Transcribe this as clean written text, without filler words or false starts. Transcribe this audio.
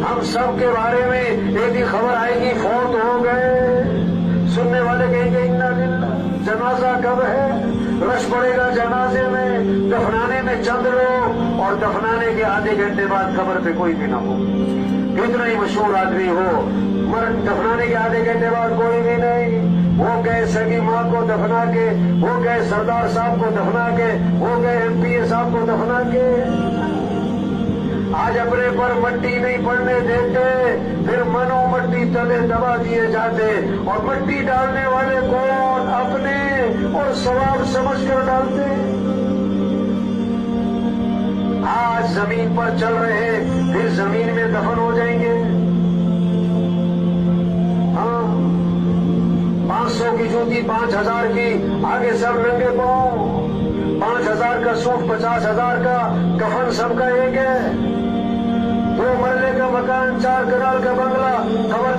हम सब के बारे में एक ही खबर आएगी, फौत हो गए। सुनने वाले कहेंगे इन्ना लिल्लाह, जनाजा कब है? रश पड़ेगा जनाजे में, दफनाने में चंद लोग, और दफनाने के आधे घंटे बाद कब्र पे कोई भी ना हो। कितना ही मशहूर आदमी हो, मर दफनाने के आधे घंटे बाद कोई भी नहीं। वो गए सगी माँ को दफना के, वो गए सरदार साहब को दफना के, वो गए एमपीए साहब को दफना के। आज अपने पर मट्टी नहीं पड़ने देते, फिर मनो मट्टी तले दबा दिए जाते, और मट्टी डालने वाले कौन? अपने, और सवाब समझकर डालते। आज जमीन पर चल रहे, फिर जमीन में दफन हो जाएंगे। हाँ, 500 की जूती 5000 की, आगे सब नंगे पांव। 5000 का सूट, 50,000 का कफन, सबका एक है। 2 मरले का मकान, 4 कनाल का बंगला, खबर